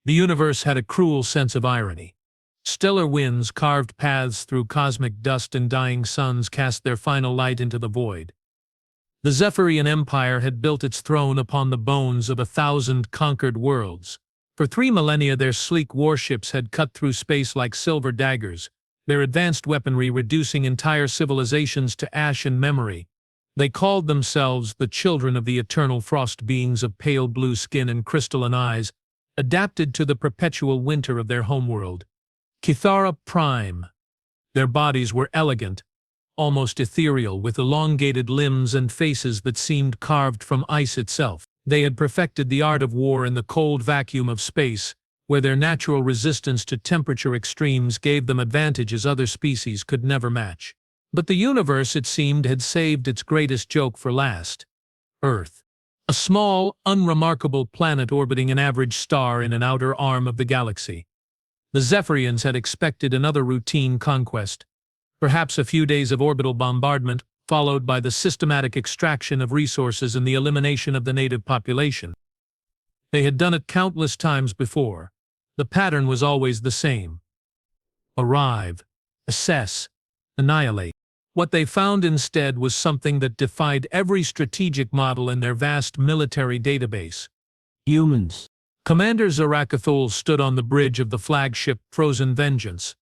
The universe had a cruel sense of irony. Stellar winds carved paths through cosmic dust, and dying suns cast their final light into the void. The Zephyrian Empire had built its throne upon the bones of 1,000 conquered worlds. For 3 millennia their sleek warships had cut through space like silver daggers, their advanced weaponry reducing entire civilizations to ash and memory. They called themselves the children of the eternal frost, beings of pale blue skin and crystalline eyes, adapted to the perpetual winter of their homeworld, Kithara Prime. Their bodies were elegant, almost ethereal, with elongated limbs and faces that seemed carved from ice itself. They had perfected the art of war in the cold vacuum of space, where their natural resistance to temperature extremes gave them advantages other species could never match. But the universe, it seemed, had saved its greatest joke for last. Earth. A small, unremarkable planet orbiting an average star in an outer arm of the galaxy. The Zephyrians had expected another routine conquest, perhaps a few days of orbital bombardment, followed by the systematic extraction of resources and the elimination of the native population. They had done it countless times before. The pattern was always the same. Arrive, assess, annihilate. What they found instead was something that defied every strategic model in their vast military database. Humans. Commander Zarakathul stood on the bridge of the flagship Frozen Vengeance,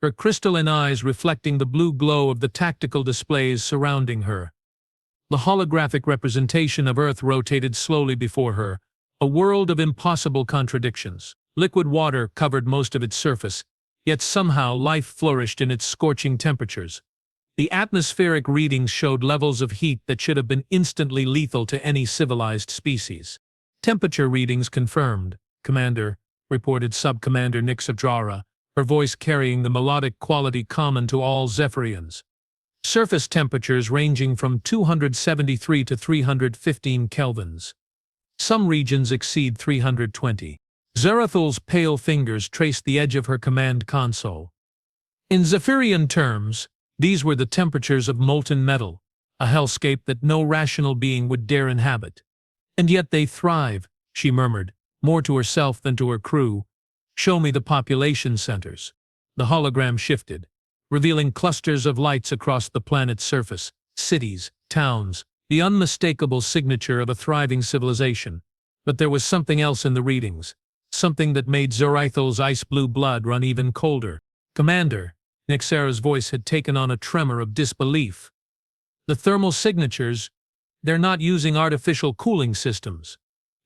her crystalline eyes reflecting the blue glow of the tactical displays surrounding her. The holographic representation of Earth rotated slowly before her, a world of impossible contradictions. Liquid water covered most of its surface, yet somehow life flourished in its scorching temperatures. The atmospheric readings showed levels of heat that should have been instantly lethal to any civilized species. Temperature readings confirmed, Commander, reported Sub-Commander Nixadrara, her voice carrying the melodic quality common to all Zephyrians. Surface temperatures ranging from 273 to 315 kelvins. Some regions exceed 320. Zarathul's pale fingers traced the edge of her command console. In Zephyrian terms, these were the temperatures of molten metal, a hellscape that no rational being would dare inhabit. And yet they thrive, she murmured, more to herself than to her crew. Show me the population centers. The hologram shifted, revealing clusters of lights across the planet's surface, cities, towns, the unmistakable signature of a thriving civilization. But there was something else in the readings, something that made Zoraithel's ice-blue blood run even colder. Commander, Nixera's voice had taken on a tremor of disbelief. The thermal signatures, they're not using artificial cooling systems.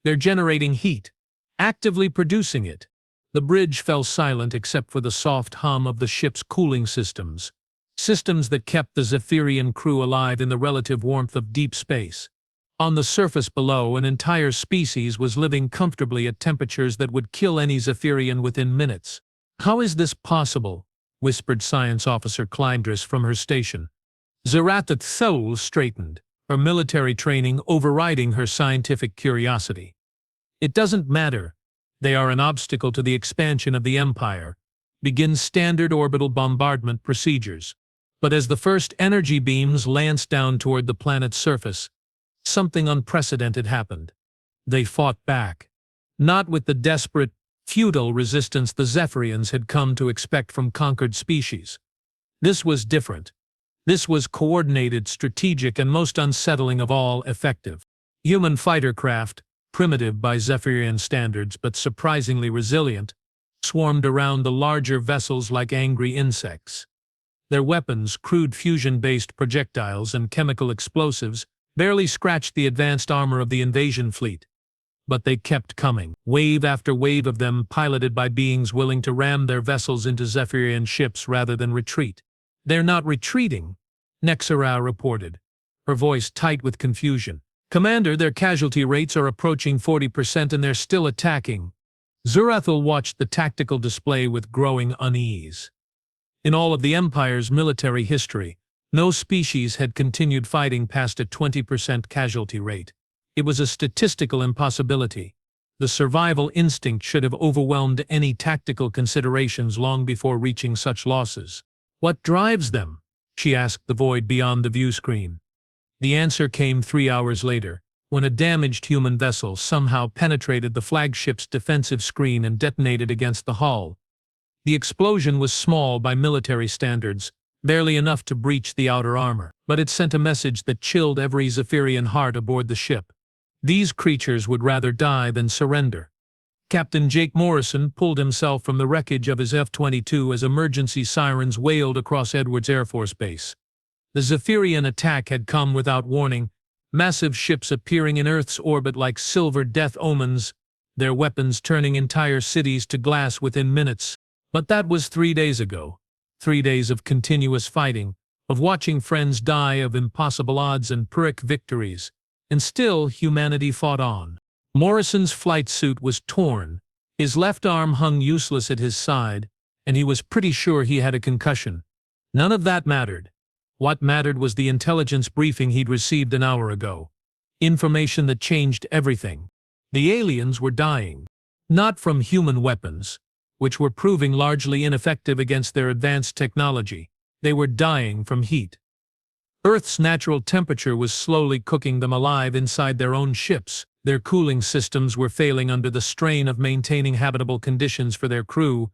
They're generating heat, actively producing it. The bridge fell silent except for the soft hum of the ship's cooling systems. Systems that kept the Zephyrian crew alive in the relative warmth of deep space. On the surface below, an entire species was living comfortably at temperatures that would kill any Zephyrian within minutes. How is this possible? Whispered Science Officer Clindris from her station. Zarakathul straightened, her military training overriding her scientific curiosity. It doesn't matter. They are an obstacle to the expansion of the Empire. Begin standard orbital bombardment procedures. But as the first energy beams lanced down toward the planet's surface, something unprecedented happened. They fought back. Not with the desperate, futile resistance the Zephyrians had come to expect from conquered species. This was different. This was coordinated, strategic, and most unsettling of all, effective. Human fighter craft, primitive by Zephyrian standards but surprisingly resilient, swarmed around the larger vessels like angry insects. Their weapons, crude fusion-based projectiles and chemical explosives, barely scratched the advanced armor of the invasion fleet. But they kept coming, wave after wave of them piloted by beings willing to ram their vessels into Zephyrian ships rather than retreat. They're not retreating, Nexera reported, her voice tight with confusion. Commander, their casualty rates are approaching 40% and they're still attacking. Zarathul watched the tactical display with growing unease. In all of the Empire's military history, no species had continued fighting past a 20% casualty rate. It was a statistical impossibility. The survival instinct should have overwhelmed any tactical considerations long before reaching such losses. What drives them? She asked the void beyond the view screen. The answer came 3 hours later, when a damaged human vessel somehow penetrated the flagship's defensive screen and detonated against the hull. The explosion was small by military standards, barely enough to breach the outer armor, but it sent a message that chilled every Zephyrian heart aboard the ship. These creatures would rather die than surrender. Captain Jake Morrison pulled himself from the wreckage of his F-22 as emergency sirens wailed across Edwards Air Force Base. The Zephyrian attack had come without warning, massive ships appearing in Earth's orbit like silver death omens, their weapons turning entire cities to glass within minutes. But that was 3 days ago. 3 days of continuous fighting, of watching friends die of impossible odds and Pyrrhic victories. And still, humanity fought on. Morrison's flight suit was torn, his left arm hung useless at his side, and he was pretty sure he had a concussion. None of that mattered. What mattered was the intelligence briefing he'd received an hour ago. Information that changed everything. The aliens were dying. Not from human weapons, which were proving largely ineffective against their advanced technology. They were dying from heat. Earth's natural temperature was slowly cooking them alive inside their own ships. Their cooling systems were failing under the strain of maintaining habitable conditions for their crew,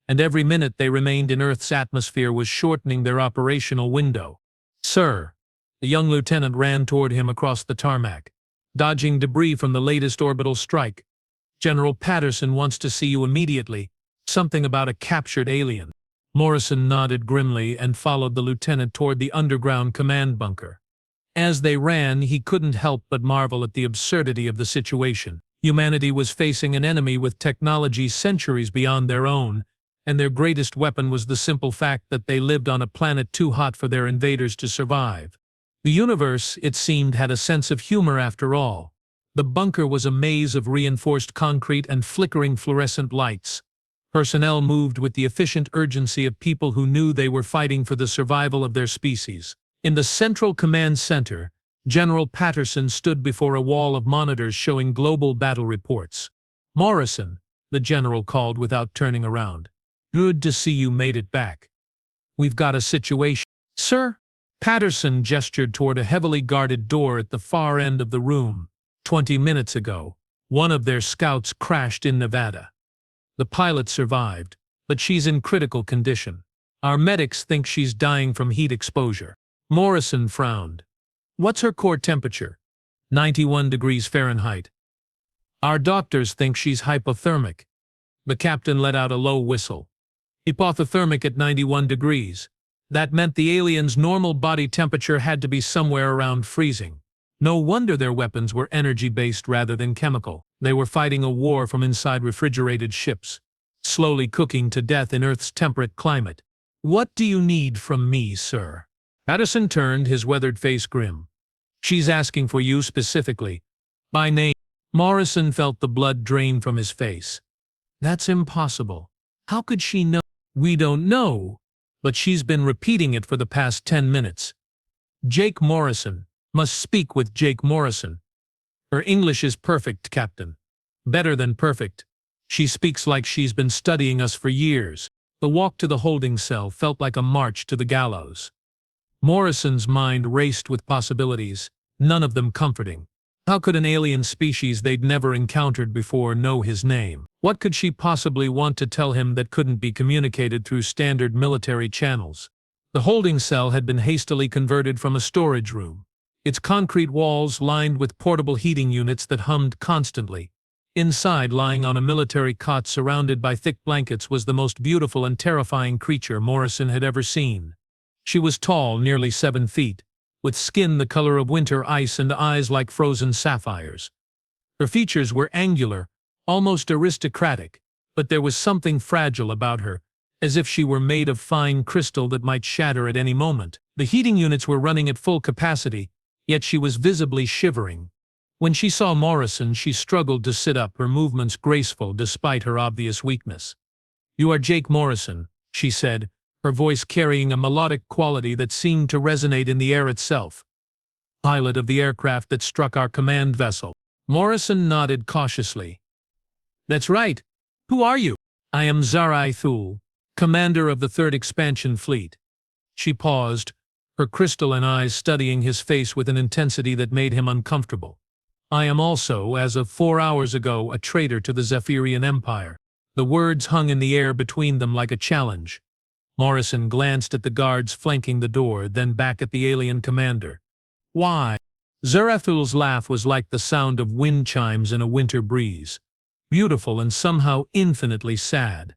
and every minute they remained in Earth's atmosphere was shortening their operational window. "Sir," the young lieutenant ran toward him across the tarmac, dodging debris from the latest orbital strike. "General Patterson wants to see you immediately. Something about a captured alien." Morrison nodded grimly and followed the lieutenant toward the underground command bunker. As they ran, he couldn't help but marvel at the absurdity of the situation. Humanity was facing an enemy with technology centuries beyond their own, and their greatest weapon was the simple fact that they lived on a planet too hot for their invaders to survive. The universe, it seemed, had a sense of humor after all. The bunker was a maze of reinforced concrete and flickering fluorescent lights. Personnel moved with the efficient urgency of people who knew they were fighting for the survival of their species. In the central command center, General Patterson stood before a wall of monitors showing global battle reports. "Morrison," the general called without turning around. "Good to see you made it back. We've got a situation." "Sir?" Patterson gestured toward a heavily guarded door at the far end of the room. 20 minutes ago, one of their scouts crashed in Nevada. The pilot survived, but she's in critical condition. Our medics think she's dying from heat exposure." Morrison frowned. "What's her core temperature?" 91 degrees Fahrenheit. "Our doctors think she's hypothermic." The captain let out a low whistle. "Hypothermic at 91 degrees. That meant the aliens' normal body temperature had to be somewhere around freezing. No wonder their weapons were energy-based rather than chemical. They were fighting a war from inside refrigerated ships, slowly cooking to death in Earth's temperate climate. "What do you need from me, sir?" Patterson turned, his weathered face grim. "She's asking for you specifically. By name." Morrison felt the blood drain from his face. "That's impossible. How could she know?" "We don't know, but she's been repeating it for the past 10 minutes. Jake Morrison. Must speak with Jake Morrison. Her English is perfect, Captain. Better than perfect. She speaks like she's been studying us for years." The walk to the holding cell felt like a march to the gallows. Morrison's mind raced with possibilities, none of them comforting. How could an alien species they'd never encountered before know his name? What could she possibly want to tell him that couldn't be communicated through standard military channels? The holding cell had been hastily converted from a storage room, its concrete walls lined with portable heating units that hummed constantly. Inside, lying on a military cot surrounded by thick blankets, was the most beautiful and terrifying creature Morrison had ever seen. She was tall, nearly 7 feet, with skin the color of winter ice and eyes like frozen sapphires. Her features were angular, almost aristocratic, but there was something fragile about her, as if she were made of fine crystal that might shatter at any moment. The heating units were running at full capacity, yet she was visibly shivering. When she saw Morrison, she struggled to sit up, her movements graceful despite her obvious weakness. "You are Jake Morrison," she said, her voice carrying a melodic quality that seemed to resonate in the air itself. "Pilot of the aircraft that struck our command vessel." Morrison nodded cautiously. "That's right. Who are you?" "I am Zarai Thul, commander of the 3rd Expansion Fleet." She paused, her crystalline eyes studying his face with an intensity that made him uncomfortable. I am also, as of 4 hours ago, a traitor to the Zephyrian Empire. The words hung in the air between them like a challenge. Morrison glanced at the guards flanking the door, then back at the alien commander. Why? Zarathul's laugh was like the sound of wind chimes in a winter breeze. Beautiful and somehow infinitely sad.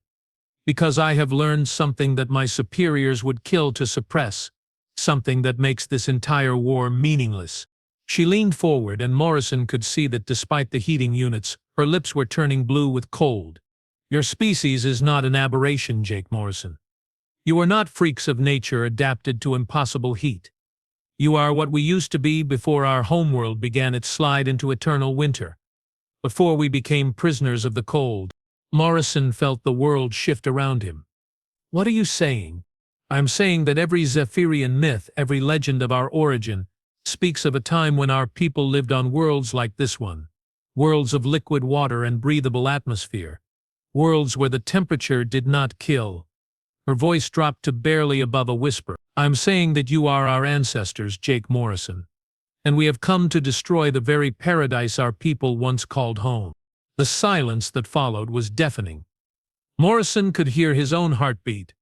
Because I have learned something that my superiors would kill to suppress. Something that makes this entire war meaningless. She leaned forward, and Morrison could see that despite the heating units, her lips were turning blue with cold. Your species is not an aberration, Jake Morrison. You are not freaks of nature adapted to impossible heat. You are what we used to be before our homeworld began its slide into eternal winter. Before we became prisoners of the cold. Morrison felt the world shift around him. What are you saying? I'm saying that every Zephyrian myth, every legend of our origin, speaks of a time when our people lived on worlds like this one. Worlds of liquid water and breathable atmosphere. Worlds where the temperature did not kill. Her voice dropped to barely above a whisper. I'm saying that you are our ancestors, Jake Morrison. And we have come to destroy the very paradise our people once called home. The silence that followed was deafening. Morrison could hear his own heartbeat.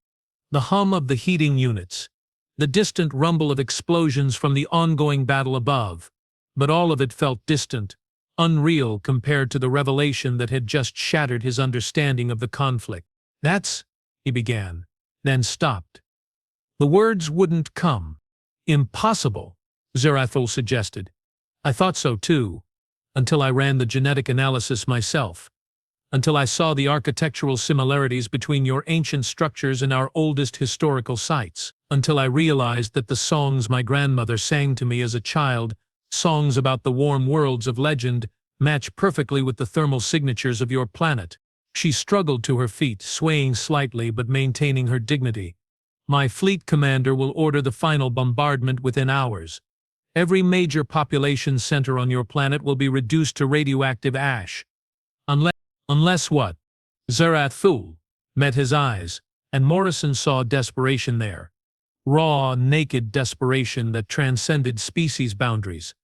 The hum of the heating units. The distant rumble of explosions from the ongoing battle above. But all of it felt distant, unreal compared to the revelation that had just shattered his understanding of the conflict. That's, he began, then stopped. The words wouldn't come. Impossible, Zarathul suggested. I thought so too, until I ran the genetic analysis myself. Until I saw the architectural similarities between your ancient structures and our oldest historical sites. Until I realized that the songs my grandmother sang to me as a child, songs about the warm worlds of legend, match perfectly with the thermal signatures of your planet. She struggled to her feet, swaying slightly but maintaining her dignity. My fleet commander will order the final bombardment within hours. Every major population center on your planet will be reduced to radioactive ash. Unless what? Zarathul met his eyes, and Morrison saw desperation there. Raw, naked desperation that transcended species boundaries.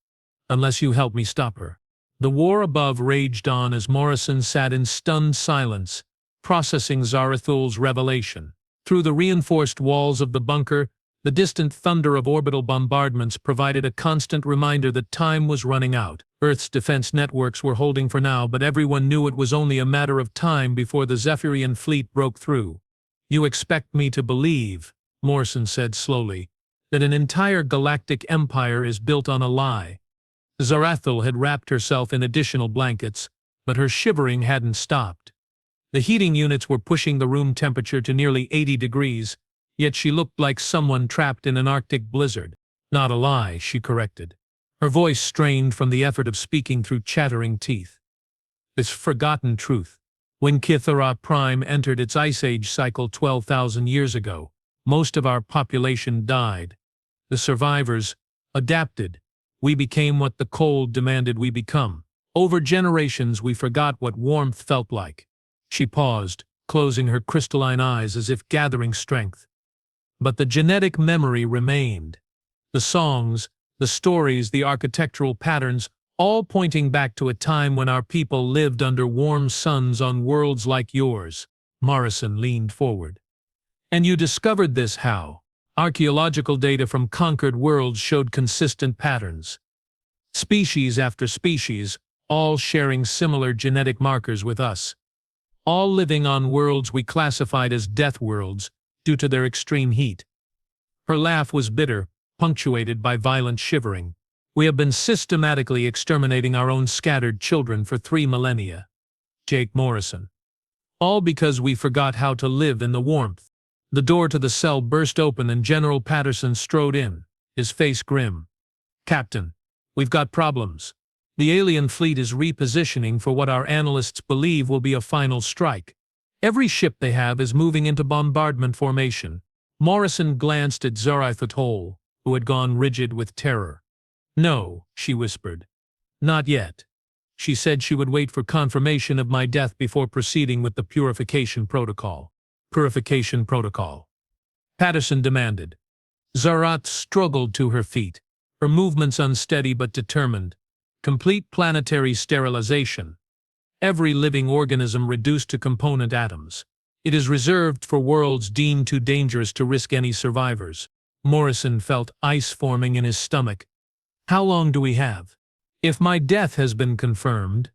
Unless you help me stop her. The war above raged on as Morrison sat in stunned silence, processing Zarathul's revelation. Through the reinforced walls of the bunker, the distant thunder of orbital bombardments provided a constant reminder that time was running out. Earth's defense networks were holding for now, but everyone knew it was only a matter of time before the Zephyrian fleet broke through. You expect me to believe, Morrison said slowly, that an entire galactic empire is built on a lie. Zarathul had wrapped herself in additional blankets, but her shivering hadn't stopped. The heating units were pushing the room temperature to nearly 80 degrees, yet she looked like someone trapped in an Arctic blizzard. Not a lie, she corrected. Her voice strained from the effort of speaking through chattering teeth. This forgotten truth. When Kithara Prime entered its Ice Age cycle 12,000 years ago, most of our population died. The survivors adapted. We became what the cold demanded we become. Over generations we forgot what warmth felt like. She paused, closing her crystalline eyes as if gathering strength. But the genetic memory remained. The songs, the stories, the architectural patterns, all pointing back to a time when our people lived under warm suns on worlds like yours. Morrison leaned forward. And you discovered this how? Archaeological data from conquered worlds showed consistent patterns. Species after species, all sharing similar genetic markers with us. All living on worlds we classified as death worlds due to their extreme heat. Her laugh was bitter, punctuated by violent shivering. We have been systematically exterminating our own scattered children for 3 millennia. Jake Morrison. All because we forgot how to live in the warmth. The door to the cell burst open and General Patterson strode in, his face grim. Captain, we've got problems. The alien fleet is repositioning for what our analysts believe will be a final strike. Every ship they have is moving into bombardment formation. Morrison glanced at Zarathul, who had gone rigid with terror. No, she whispered. Not yet. She said she would wait for confirmation of my death before proceeding with the purification protocol. Purification protocol. Patterson demanded. Zarat struggled to her feet, her movements unsteady but determined. Complete planetary sterilization. Every living organism reduced to component atoms. It is reserved for worlds deemed too dangerous to risk any survivors. Morrison felt ice forming in his stomach. How long do we have? If my death has been confirmed,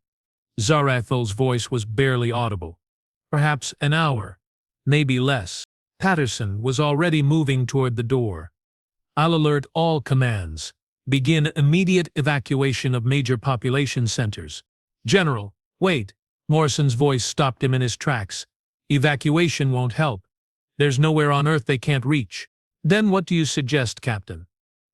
Zarathal's voice was barely audible. Perhaps an hour, maybe less. Patterson was already moving toward the door. I'll alert all commands. Begin immediate evacuation of major population centers. General, wait. Morrison's voice stopped him in his tracks. Evacuation won't help. There's nowhere on Earth they can't reach. Then what do you suggest, Captain?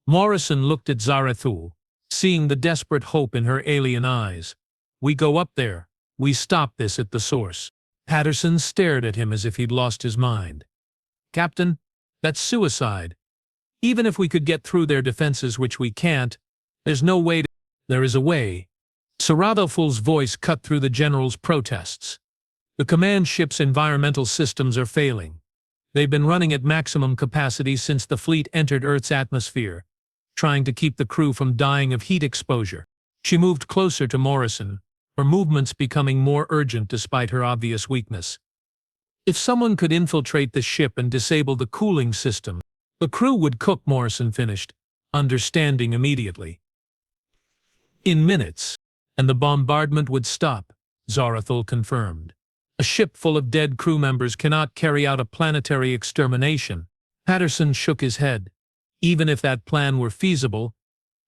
Morrison looked at Zarathul, seeing the desperate hope in her alien eyes. We go up there. We stop this at the source. Patterson stared at him as if he'd lost his mind. Captain, that's suicide. Even if we could get through their defenses, which we can't, there's no way to— There is a way. Sarathul's voice cut through the general's protests. The command ship's environmental systems are failing. They've been running at maximum capacity since the fleet entered Earth's atmosphere, trying to keep the crew from dying of heat exposure. She moved closer to Morrison, her movements becoming more urgent despite her obvious weakness. If someone could infiltrate the ship and disable the cooling system, the crew would cook, Morrison finished, understanding immediately. In minutes, and the bombardment would stop, Zarathul confirmed. A ship full of dead crew members cannot carry out a planetary extermination. Patterson shook his head. Even if that plan were feasible,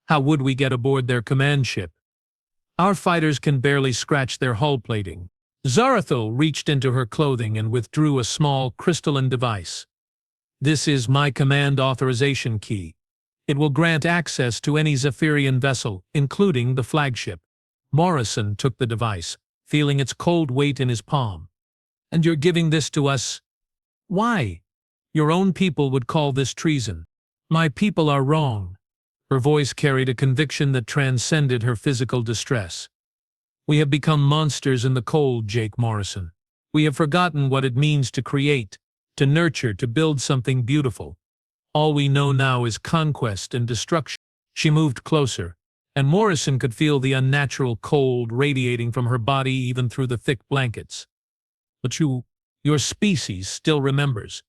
how would we get aboard their command ship? Our fighters can barely scratch their hull plating. Zarathul reached into her clothing and withdrew a small crystalline device. This is my command authorization key. It will grant access to any Zephyrian vessel, including the flagship. Morrison took the device, feeling its cold weight in his palm. And you're giving this to us? Why? Your own people would call this treason. My people are wrong. Her voice carried a conviction that transcended her physical distress. We have become monsters in the cold, Jake Morrison. We have forgotten what it means to create, to nurture, to build something beautiful. All we know now is conquest and destruction. She moved closer, and Morrison could feel the unnatural cold radiating from her body even through the thick blankets. But your species still remembers.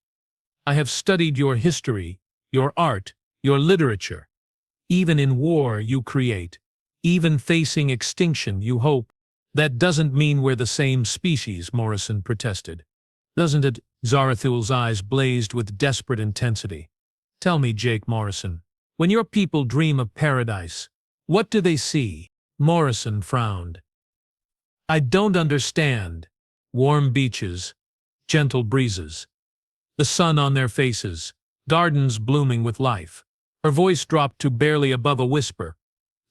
I have studied your history, your art, your literature. Even in war you create. Even facing extinction you hope. That doesn't mean we're the same species, Morrison protested. Doesn't it? Zarathul's eyes blazed with desperate intensity. Tell me, Jake Morrison, when your people dream of paradise, what do they see? Morrison frowned. I don't understand. Warm beaches, gentle breezes, the sun on their faces, gardens blooming with life. Her voice dropped to barely above a whisper.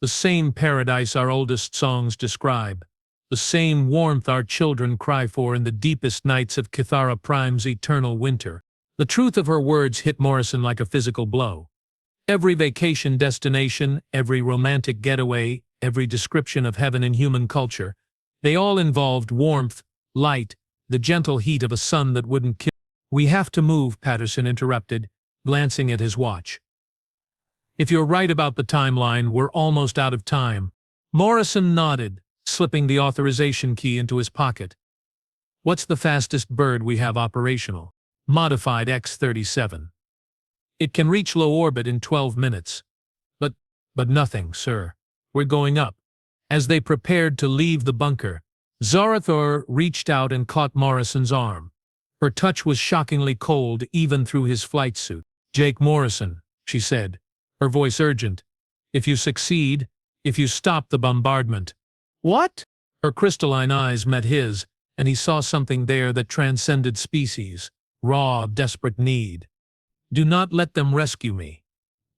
The same paradise our oldest songs describe. The same warmth our children cry for in the deepest nights of Kithara Prime's eternal winter. The truth of her words hit Morrison like a physical blow. Every vacation destination, every romantic getaway, every description of heaven in human culture, they all involved warmth, light, the gentle heat of a sun that wouldn't kill. We have to move, Patterson interrupted, glancing at his watch. If you're right about the timeline, we're almost out of time. Morrison nodded, slipping the authorization key into his pocket. What's the fastest bird we have operational? Modified X-37. It can reach low orbit in 12 minutes. But nothing, sir. We're going up. As they prepared to leave the bunker, Zarathul reached out and caught Morrison's arm. Her touch was shockingly cold even through his flight suit. Jake Morrison, she said, her voice urgent. If you succeed, if you stop the bombardment. What? Her crystalline eyes met his, and he saw something there that transcended species. Raw, desperate need. Do not let them rescue me.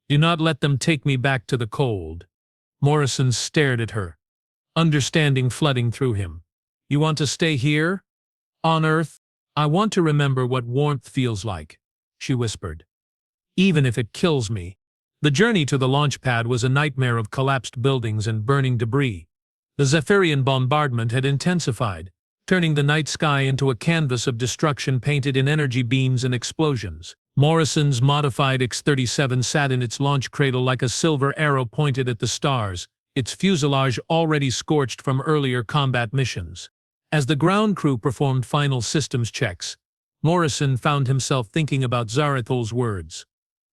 Do not let them take me back to the cold. Morrison stared at her, understanding flooding through him. You want to stay here? On Earth? I want to remember what warmth feels like, she whispered. Even if it kills me. The journey to the launch pad was a nightmare of collapsed buildings and burning debris. The Zephyrian bombardment had intensified, turning the night sky into a canvas of destruction painted in energy beams and explosions. Morrison's modified X-37 sat in its launch cradle like a silver arrow pointed at the stars, its fuselage already scorched from earlier combat missions. As the ground crew performed final systems checks, Morrison found himself thinking about Zarathol's words.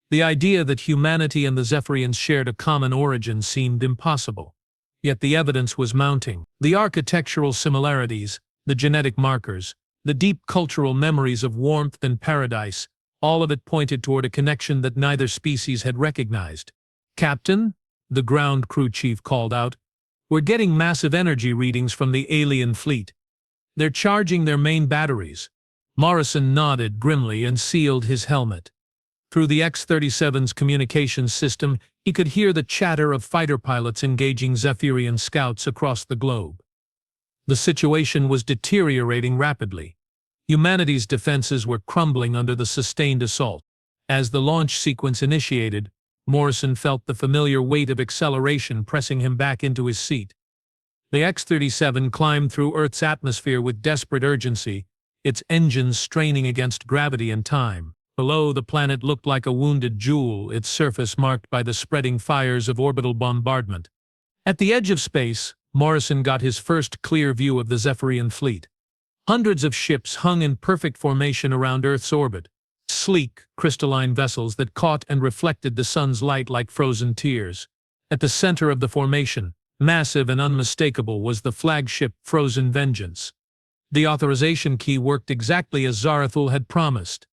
The idea that humanity and the Zephyrians shared a common origin seemed impossible. Yet the evidence was mounting. The architectural similarities, the genetic markers, the deep cultural memories of warmth and paradise, all of it pointed toward a connection that neither species had recognized. "Captain," the ground crew chief called out, "we're getting massive energy readings from the alien fleet. They're charging their main batteries." Morrison nodded grimly and sealed his helmet. Through the X-37's communications system, he could hear the chatter of fighter pilots engaging Zephyrian scouts across the globe. The situation was deteriorating rapidly. Humanity's defenses were crumbling under the sustained assault. As the launch sequence initiated, Morrison felt the familiar weight of acceleration pressing him back into his seat. The X-37 climbed through Earth's atmosphere with desperate urgency, its engines straining against gravity and time. Below, the planet looked like a wounded jewel, its surface marked by the spreading fires of orbital bombardment. At the edge of space, Morrison got his first clear view of the Zephyrian fleet. Hundreds of ships hung in perfect formation around Earth's orbit, sleek, crystalline vessels that caught and reflected the sun's light like frozen tears. At the center of the formation, massive and unmistakable, was the flagship Frozen Vengeance. The authorization key worked exactly as Zarathul had promised.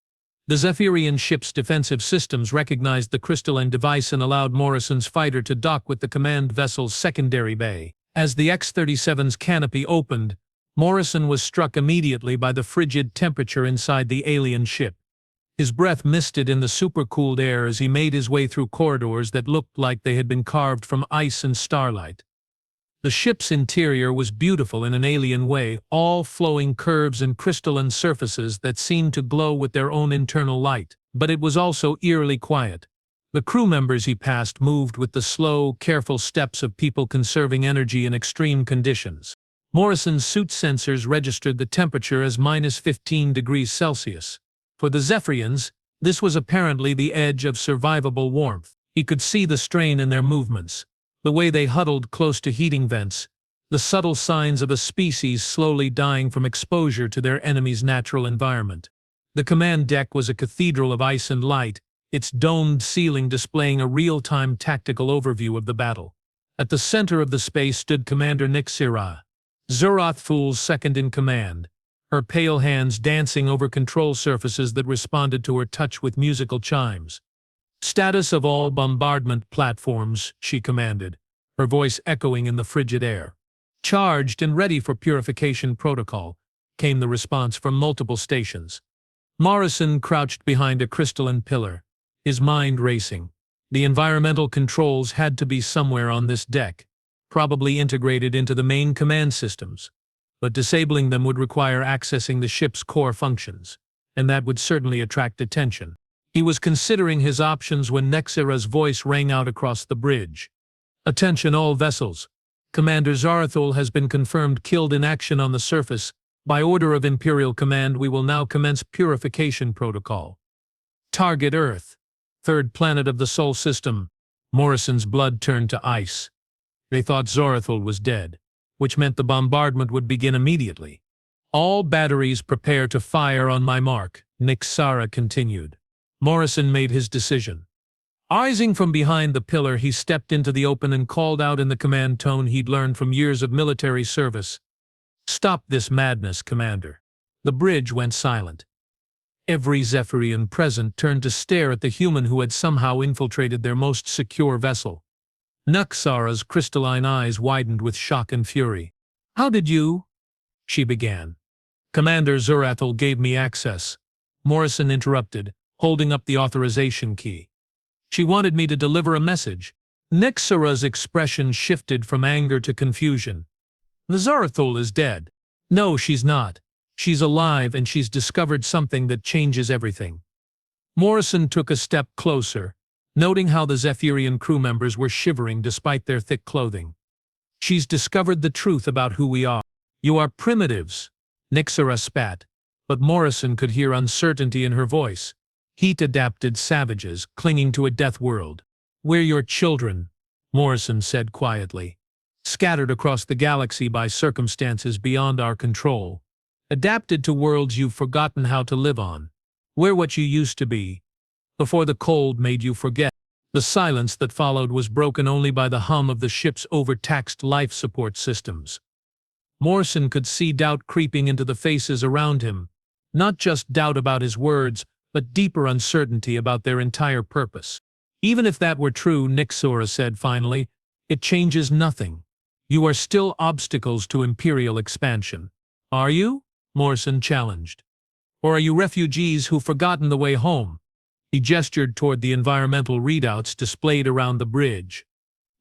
The Zephyrian ship's defensive systems recognized the crystalline device and allowed Morrison's fighter to dock with the command vessel's secondary bay. As the X-37's canopy opened, Morrison was struck immediately by the frigid temperature inside the alien ship. His breath misted in the supercooled air as he made his way through corridors that looked like they had been carved from ice and starlight. The ship's interior was beautiful in an alien way, all flowing curves and crystalline surfaces that seemed to glow with their own internal light. But it was also eerily quiet. The crew members he passed moved with the slow, careful steps of people conserving energy in extreme conditions. Morrison's suit sensors registered the temperature as -15 degrees Celsius. For the Zephyrians, this was apparently the edge of survivable warmth. He could see the strain in their movements, the way they huddled close to heating vents, the subtle signs of a species slowly dying from exposure to their enemy's natural environment. The command deck was a cathedral of ice and light, its domed ceiling displaying a real-time tactical overview of the battle. At the center of the space stood Commander Nixira, Zarathul's second-in-command, her pale hands dancing over control surfaces that responded to her touch with musical chimes. "Status of all bombardment platforms," she commanded, her voice echoing in the frigid air. "Charged and ready for purification protocol," came the response from multiple stations. Morrison crouched behind a crystalline pillar, his mind racing. The environmental controls had to be somewhere on this deck, probably integrated into the main command systems. But disabling them would require accessing the ship's core functions, and that would certainly attract attention. He was considering his options when Nexira's voice rang out across the bridge. "Attention all vessels. Commander Zarathul has been confirmed killed in action on the surface. By order of Imperial Command, we will now commence purification protocol. Target Earth, third planet of the Sol system." Morrison's blood turned to ice. They thought Zarathul was dead, which meant the bombardment would begin immediately. "All batteries prepare to fire on my mark," Nixira continued. Morrison made his decision. Rising from behind the pillar, he stepped into the open and called out in the command tone he'd learned from years of military service. "Stop this madness, Commander." The bridge went silent. Every Zephyrian present turned to stare at the human who had somehow infiltrated their most secure vessel. Nixira's crystalline eyes widened with shock and fury. "How did you?" she began. "Commander Zarathul gave me access," Morrison interrupted, holding up the authorization key. "She wanted me to deliver a message." Nixira's expression shifted from anger to confusion. "The Zarathul is dead." "No, she's not. She's alive, and she's discovered something that changes everything." Morrison took a step closer, noting how the Zephyrian crew members were shivering despite their thick clothing. "She's discovered the truth about who we are." "You are primitives," Nixira spat, but Morrison could hear uncertainty in her voice. "Heat-adapted savages clinging to a death world." "We're your children," Morrison said quietly. scattered across the galaxy by circumstances beyond our control, adapted to worlds you've forgotten how to live on. We're what you used to be, before the cold made you forget. The silence that followed was broken only by the hum of the ship's overtaxed life support systems. Morrison could see doubt creeping into the faces around him, not just doubt about his words, but deeper uncertainty about their entire purpose. Even if that were true, Nixora said finally, it changes nothing. You are still obstacles to Imperial expansion. Are you? Morrison challenged. Or are you refugees who've forgotten the way home? He gestured toward the environmental readouts displayed around the bridge.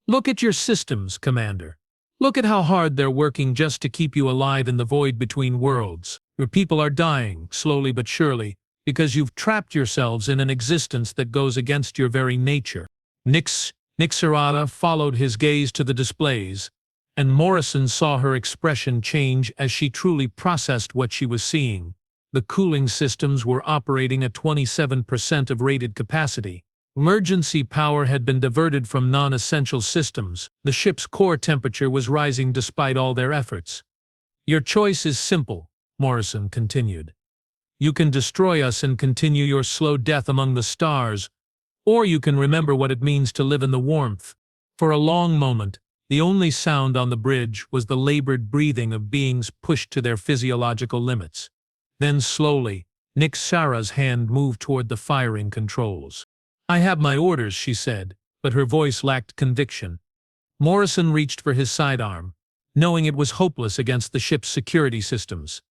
Look at your systems, Commander. Look at how hard they're working just to keep you alive in the void between worlds. Your people are dying, slowly but surely, because you've trapped yourselves in an existence that goes against your very nature. Nixorata followed his gaze to the displays, and Morrison saw her expression change as she truly processed what she was seeing. The cooling systems were operating at 27% of rated capacity. Emergency power had been diverted from non-essential systems. The ship's core temperature was rising despite all their efforts. Your choice is simple, Morrison continued. You can destroy us and continue your slow death among the stars, or you can remember what it means to live in the warmth. For a long moment, the only sound on the bridge was the labored breathing of beings pushed to their physiological limits. Then slowly, Nixara's hand moved toward the firing controls. I have my orders, she said, but her voice lacked conviction. Morrison reached for his sidearm, knowing it was hopeless against the ship's security systems.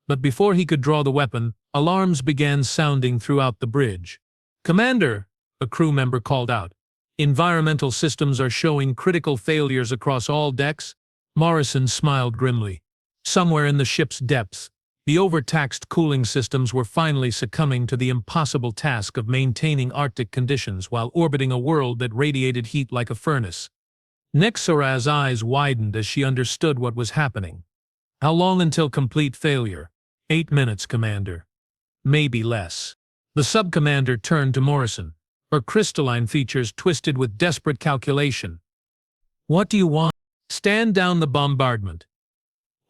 But before he could draw the weapon, alarms began sounding throughout the bridge. Commander, a crew member called out. Environmental systems are showing critical failures across all decks. Morrison smiled grimly. Somewhere in the ship's depths, the overtaxed cooling systems were finally succumbing to the impossible task of maintaining Arctic conditions while orbiting a world that radiated heat like a furnace. Nixora's eyes widened as she understood what was happening. How long until complete failure? 8 minutes, Commander. Maybe less. The sub-commander turned to Morrison, her crystalline features twisted with desperate calculation. What do you want? Stand down the bombardment.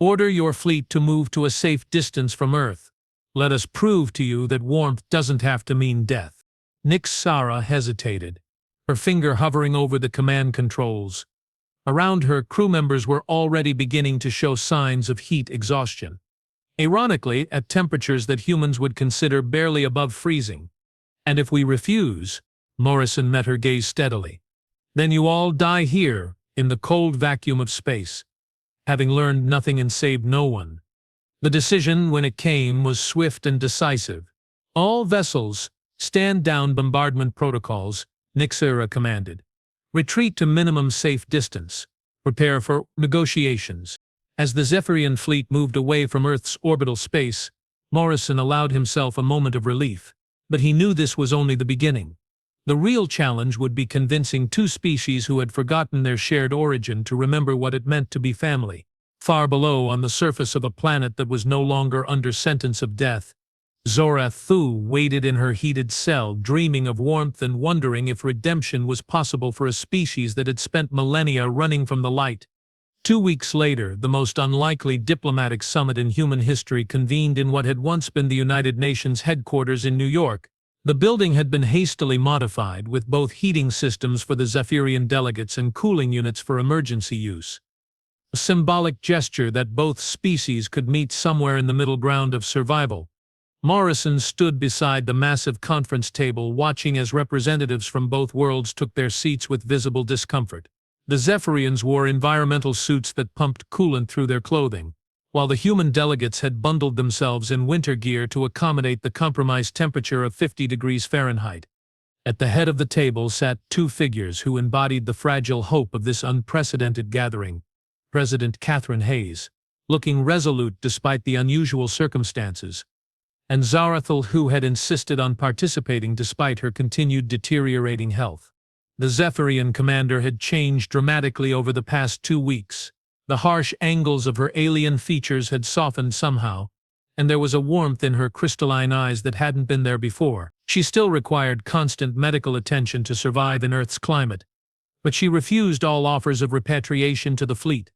Order your fleet to move to a safe distance from Earth. Let us prove to you that warmth doesn't have to mean death. Nixara hesitated, her finger hovering over the command controls. Around her, crew members were already beginning to show signs of heat exhaustion. Ironically, at temperatures that humans would consider barely above freezing. And if we refuse, Morrison met her gaze steadily, then you all die here, in the cold vacuum of space, having learned nothing and saved no one. The decision, when it came, was swift and decisive. All vessels, stand down bombardment protocols, Nixara commanded. Retreat to minimum safe distance. Prepare for negotiations. As the Zephyrian fleet moved away from Earth's orbital space, Morrison allowed himself a moment of relief. But he knew this was only the beginning. The real challenge would be convincing two species who had forgotten their shared origin to remember what it meant to be family. Far below, on the surface of a planet that was no longer under sentence of death, Zora Thu waited in her heated cell, dreaming of warmth and wondering if redemption was possible for a species that had spent millennia running from the light. 2 weeks later, the most unlikely diplomatic summit in human history convened in what had once been the United Nations headquarters in New York. The building had been hastily modified, with both heating systems for the Zephyrian delegates and cooling units for emergency use. A symbolic gesture that both species could meet somewhere in the middle ground of survival. Morrison stood beside the massive conference table, watching as representatives from both worlds took their seats with visible discomfort. The Zephyrians wore environmental suits that pumped coolant through their clothing, while the human delegates had bundled themselves in winter gear to accommodate the compromised temperature of 50 degrees Fahrenheit. At the head of the table sat two figures who embodied the fragile hope of this unprecedented gathering. President Catherine Hayes, looking resolute despite the unusual circumstances, and Zarathil, who had insisted on participating despite her continued deteriorating health. The Zephyrian commander had changed dramatically over the past 2 weeks. The harsh angles of her alien features had softened somehow, and there was a warmth in her crystalline eyes that hadn't been there before. She still required constant medical attention to survive in Earth's climate, but she refused all offers of repatriation to the fleet.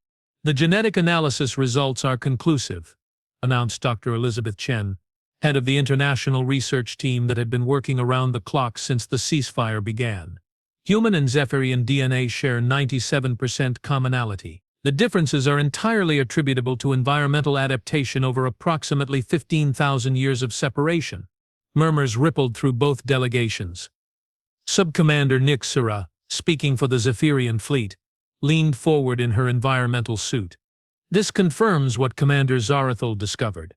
"The genetic analysis results are conclusive," announced Dr. Elizabeth Chen, head of the international research team that had been working around the clock since the ceasefire began. Human and Zephyrian DNA share 97% commonality. The differences are entirely attributable to environmental adaptation over approximately 15,000 years of separation. Murmurs rippled through both delegations. Subcommander Nixera, speaking for the Zephyrian fleet, leaned forward in her environmental suit. "This confirms what Commander Zarathul discovered,"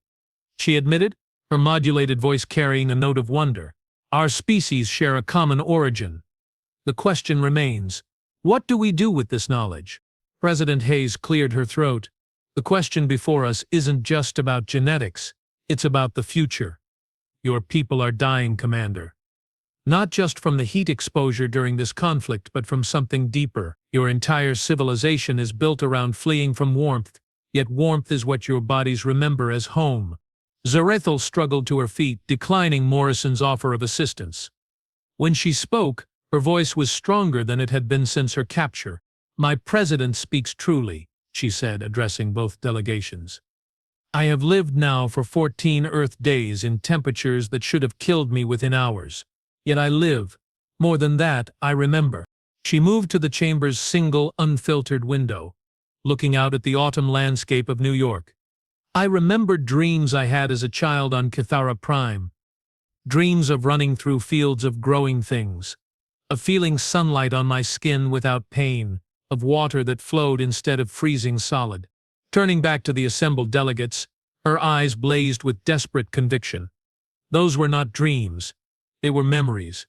she admitted, her modulated voice carrying a note of wonder. "Our species share a common origin. The question remains, what do we do with this knowledge?" President Hayes cleared her throat. "The question before us isn't just about genetics, it's about the future. Your people are dying, Commander. Not just from the heat exposure during this conflict, but from something deeper. Your entire civilization is built around fleeing from warmth, yet warmth is what your bodies remember as home." Zarathul struggled to her feet, declining Morrison's offer of assistance. When she spoke, her voice was stronger than it had been since her capture. "My president speaks truly," she said, addressing both delegations. "I have lived now for 14 Earth days in temperatures that should have killed me within hours. Yet I live. More than that, I remember." She moved to the chamber's single, unfiltered window, looking out at the autumn landscape of New York. "I remember dreams I had as a child on Cathara Prime. Dreams of running through fields of growing things, of feeling sunlight on my skin without pain, of water that flowed instead of freezing solid." Turning back to the assembled delegates, her eyes blazed with desperate conviction. Those were not dreams. They were memories.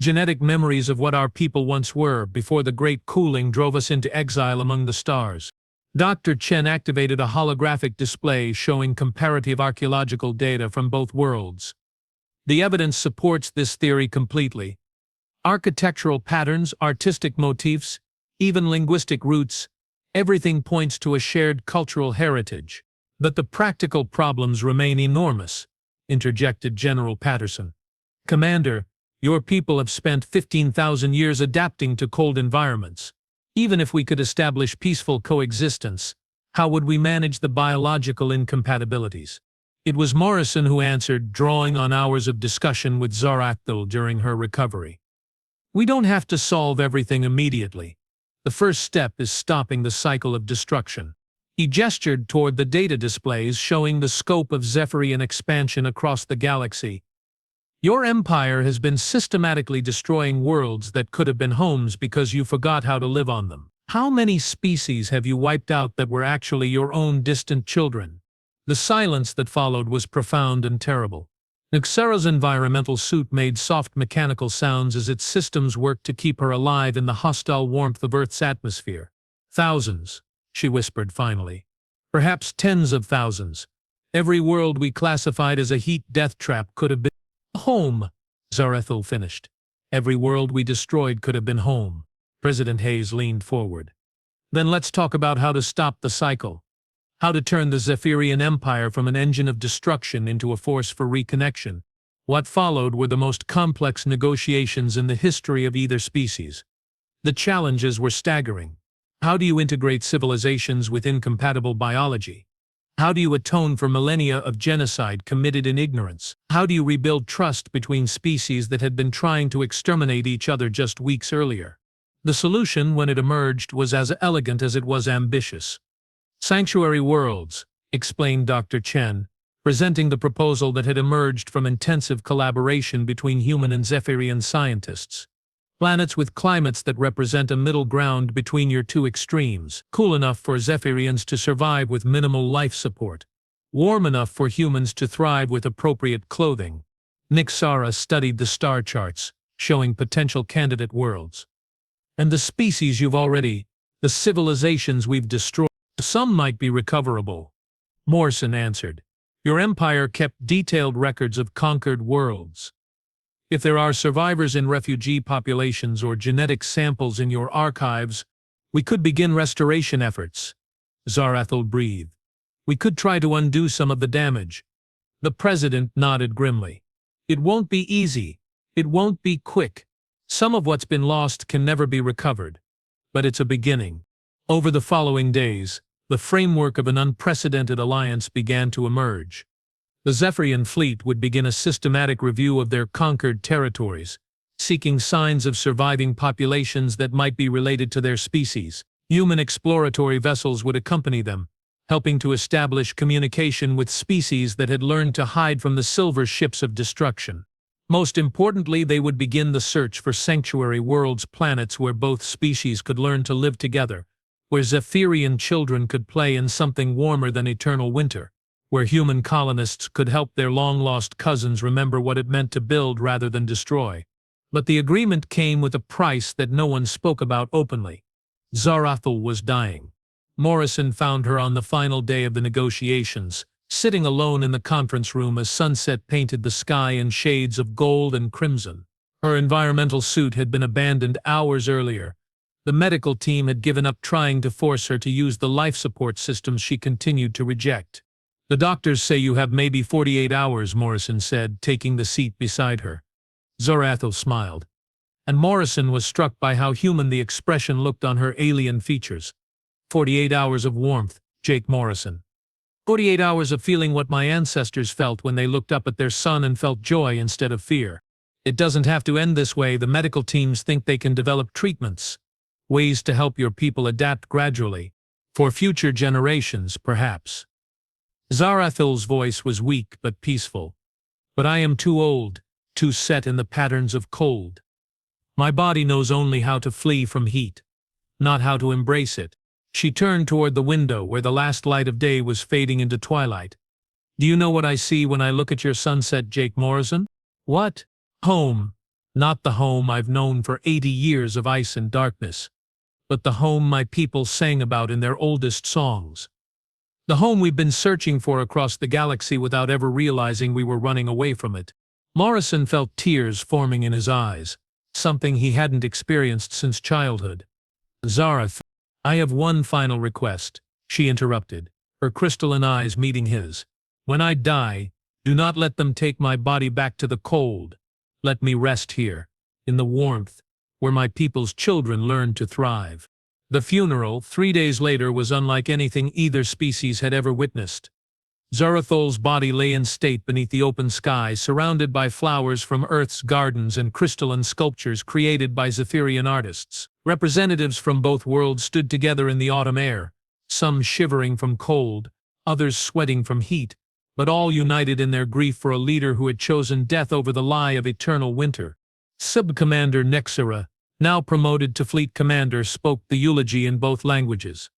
Genetic memories of what our people once were, before the great cooling drove us into exile among the stars. Dr. Chen activated a holographic display showing comparative archaeological data from both worlds. "The evidence supports this theory completely. Architectural patterns, artistic motifs, even linguistic roots, everything points to a shared cultural heritage. But the practical problems remain enormous," interjected General Patterson. "Commander, your people have spent 15,000 years adapting to cold environments. Even if we could establish peaceful coexistence, how would we manage the biological incompatibilities?" It was Morrison who answered, drawing on hours of discussion with Zarathul during her recovery. "We don't have to solve everything immediately. The first step is stopping the cycle of destruction." He gestured toward the data displays showing the scope of Zephyrian expansion across the galaxy. "Your empire has been systematically destroying worlds that could have been homes because you forgot how to live on them. How many species have you wiped out that were actually your own distant children?" The silence that followed was profound and terrible. Nixera's environmental suit made soft mechanical sounds as its systems worked to keep her alive in the hostile warmth of Earth's atmosphere. "Thousands," she whispered finally. "Perhaps tens of thousands. Every world we classified as a heat death trap could have been home," Zarathul finished. "Every world we destroyed could have been home." President Hayes leaned forward. "Then let's talk about how to stop the cycle. How to turn the Zephyrian Empire from an engine of destruction into a force for reconnection." What followed were the most complex negotiations in the history of either species. The challenges were staggering. How do you integrate civilizations with incompatible biology? How do you atone for millennia of genocide committed in ignorance? How do you rebuild trust between species that had been trying to exterminate each other just weeks earlier? The solution, when it emerged, was as elegant as it was ambitious. "Sanctuary worlds," explained Dr. Chen, presenting the proposal that had emerged from intensive collaboration between human and Zephyrian scientists. "Planets with climates that represent a middle ground between your two extremes, cool enough for Zephyrians to survive with minimal life support, warm enough for humans to thrive with appropriate clothing." Nixera studied the star charts, showing potential candidate worlds. "And the species you've already, the civilizations we've destroyed, some might be recoverable," Morrison answered. "Your empire kept detailed records of conquered worlds. If there are survivors in refugee populations or genetic samples in your archives, we could begin restoration efforts." Zarathul breathed. "We could try to undo some of the damage." The president nodded grimly. "It won't be easy. It won't be quick. Some of what's been lost can never be recovered, but it's a beginning. Over the following days, the framework of an unprecedented alliance began to emerge. The Zephyrian fleet would begin a systematic review of their conquered territories, seeking signs of surviving populations that might be related to their species. Human exploratory vessels would accompany them, helping to establish communication with species that had learned to hide from the silver ships of destruction. Most importantly, they would begin the search for sanctuary worlds, planets where both species could learn to live together, where Zephyrian children could play in something warmer than eternal winter, where human colonists could help their long-lost cousins remember what it meant to build rather than destroy. But the agreement came with a price that no one spoke about openly. Zarathul was dying. Morrison found her on the final day of the negotiations, sitting alone in the conference room as sunset painted the sky in shades of gold and crimson. Her environmental suit had been abandoned hours earlier. The medical team had given up trying to force her to use the life support systems she continued to reject. "The doctors say you have maybe 48 hours, Morrison said, taking the seat beside her. Zarathul smiled, and Morrison was struck by how human the expression looked on her alien features. 48 hours of warmth, Jake Morrison. 48 hours of feeling what my ancestors felt when they looked up at their son and felt joy instead of fear. It doesn't have to end this way. The medical teams think they can develop treatments, ways to help your people adapt gradually, for future generations, perhaps." Zarathul's voice was weak but peaceful. "But I am too old, too set in the patterns of cold. My body knows only how to flee from heat, not how to embrace it." She turned toward the window where the last light of day was fading into twilight. "Do you know what I see when I look at your sunset, Jake Morrison?" "What?" "Home. Not the home I've known for 80 years of ice and darkness, but the home my people sang about in their oldest songs. The home we've been searching for across the galaxy without ever realizing we were running away from it." Morrison felt tears forming in his eyes, something he hadn't experienced since childhood. "Zarathul, I have one final request," she interrupted, her crystalline eyes meeting his. "When I die, do not let them take my body back to the cold. Let me rest here, in the warmth, where my people's children learned to thrive." The funeral, 3 days later, was unlike anything either species had ever witnessed. Zarathul's body lay in state beneath the open sky, surrounded by flowers from Earth's gardens and crystalline sculptures created by Zephyrian artists. Representatives from both worlds stood together in the autumn air, some shivering from cold, others sweating from heat, but all united in their grief for a leader who had chosen death over the lie of eternal winter. Sub-Commander Nexera, now promoted to Fleet Commander, spoke the eulogy in both languages.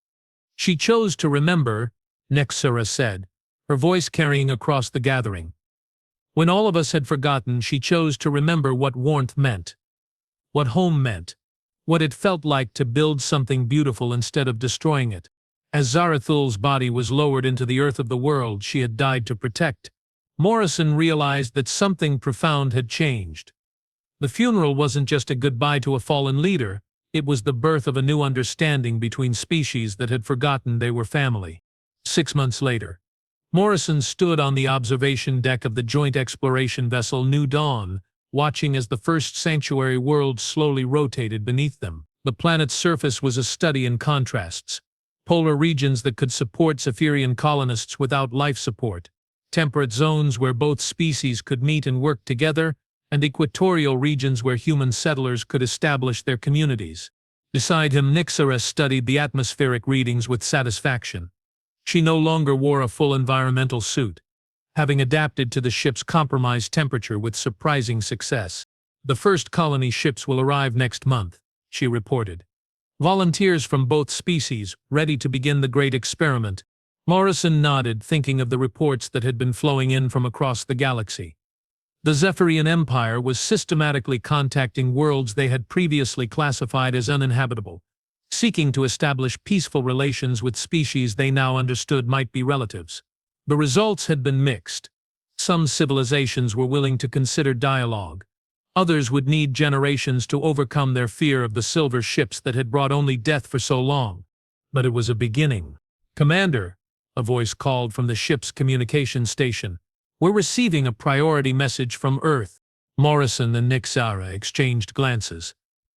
"She chose to remember," Nexera said, her voice carrying across the gathering. "When all of us had forgotten, she chose to remember what warmth meant, what home meant, what it felt like to build something beautiful instead of destroying it." As Zarathul's body was lowered into the earth of the world she had died to protect, Morrison realized that something profound had changed. The funeral wasn't just a goodbye to a fallen leader, it was the birth of a new understanding between species that had forgotten they were family. 6 months later, Morrison stood on the observation deck of the joint exploration vessel New Dawn, watching as the first sanctuary world slowly rotated beneath them. The planet's surface was a study in contrasts. Polar regions that could support Zephyrian colonists without life support, temperate zones where both species could meet and work together, and equatorial regions where human settlers could establish their communities. Beside him, Nixera studied the atmospheric readings with satisfaction. She no longer wore a full environmental suit, having adapted to the ship's compromised temperature with surprising success. "The first colony ships will arrive next month," she reported. "Volunteers from both species, ready to begin the great experiment." Morrison nodded, thinking of the reports that had been flowing in from across the galaxy. The Zephyrian Empire was systematically contacting worlds they had previously classified as uninhabitable, seeking to establish peaceful relations with species they now understood might be relatives. The results had been mixed. Some civilizations were willing to consider dialogue. Others would need generations to overcome their fear of the silver ships that had brought only death for so long. But it was a beginning. "Commander," a voice called from the ship's communication station, "we're receiving a priority message from Earth." Morrison and Nixara exchanged glances.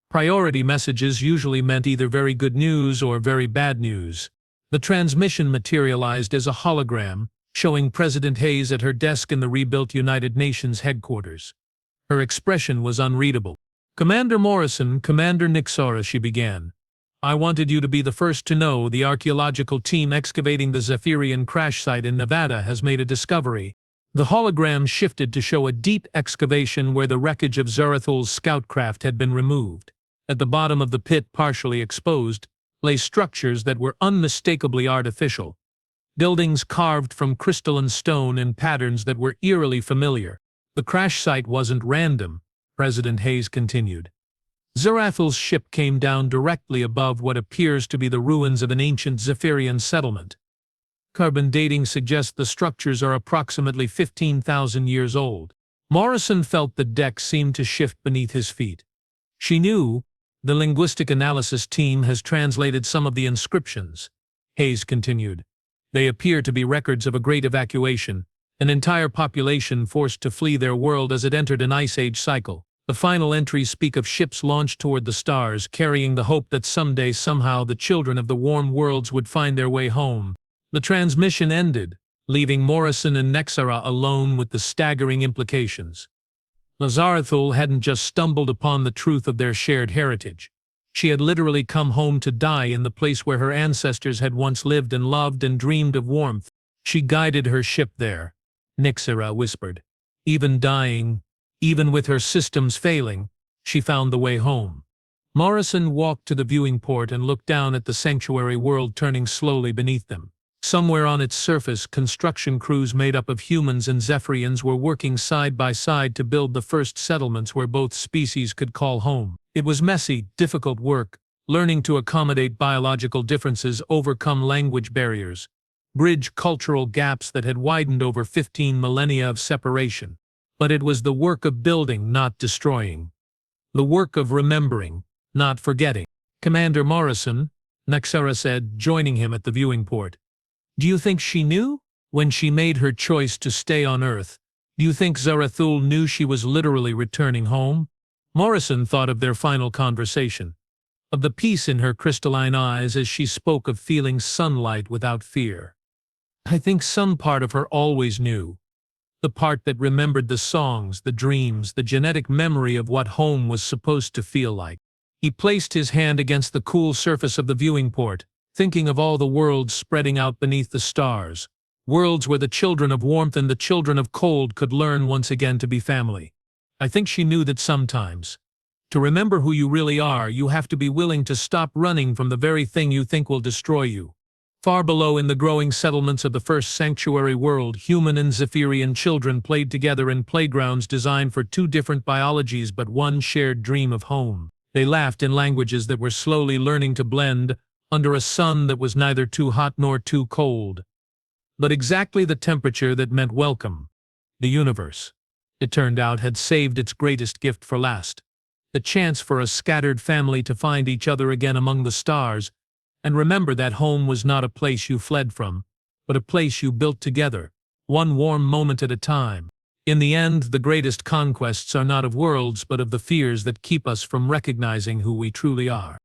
Priority messages usually meant either very good news or very bad news. The transmission materialized as a hologram, showing President Hayes at her desk in the rebuilt United Nations headquarters. Her expression was unreadable. "Commander Morrison, Commander Nixara," she began. "I wanted you to be the first to know the archaeological team excavating the Zephyrian crash site in Nevada has made a discovery." The hologram shifted to show a deep excavation where the wreckage of Zarathul's scout craft had been removed. At the bottom of the pit, partially exposed, lay structures that were unmistakably artificial. Buildings carved from crystalline stone in patterns that were eerily familiar. "The crash site wasn't random," President Hayes continued. "Zarathul's ship came down directly above what appears to be the ruins of an ancient Zephyrian settlement. Carbon dating suggests the structures are approximately 15,000 years old." Morrison felt the deck seem to shift beneath his feet. She knew the linguistic analysis team has translated some of the inscriptions. Hayes continued. "They appear to be records of a great evacuation, an entire population forced to flee their world as it entered an ice age cycle. The final entries speak of ships launched toward the stars, carrying the hope that someday, somehow, the children of the warm worlds would find their way home." The transmission ended, leaving Morrison and Nexara alone with the staggering implications. Zarathul hadn't just stumbled upon the truth of their shared heritage. She had literally come home to die in the place where her ancestors had once lived and loved and dreamed of warmth. "She guided her ship there," Nixara whispered. "Even dying, even with her systems failing, she found the way home." Morrison walked to the viewing port and looked down at the sanctuary world turning slowly beneath them. Somewhere on its surface, construction crews made up of humans and Zephyrians were working side by side to build the first settlements where both species could call home. It was messy, difficult work, learning to accommodate biological differences, overcome language barriers, bridge cultural gaps that had widened over 15 millennia of separation. But it was the work of building, not destroying. The work of remembering, not forgetting. "Commander Morrison," Nexara said, joining him at the viewing port. "Do you think she knew? When she made her choice to stay on Earth, do you think Zarathul knew she was literally returning home?" Morrison thought of their final conversation, of the peace in her crystalline eyes as she spoke of feeling sunlight without fear. "I think some part of her always knew. The part that remembered the songs, the dreams, the genetic memory of what home was supposed to feel like." He placed his hand against the cool surface of the viewing port, thinking of all the worlds spreading out beneath the stars, worlds where the children of warmth and the children of cold could learn once again to be family. "I think she knew that sometimes, to remember who you really are, you have to be willing to stop running from the very thing you think will destroy you." Far below, in the growing settlements of the first sanctuary world, human and Zephyrian children played together in playgrounds designed for two different biologies but one shared dream of home. They laughed in languages that were slowly learning to blend, under a sun that was neither too hot nor too cold, but exactly the temperature that meant welcome. The universe, it turned out, had saved its greatest gift for last, the chance for a scattered family to find each other again among the stars, and remember that home was not a place you fled from, but a place you built together, one warm moment at a time. In the end, the greatest conquests are not of worlds but of the fears that keep us from recognizing who we truly are.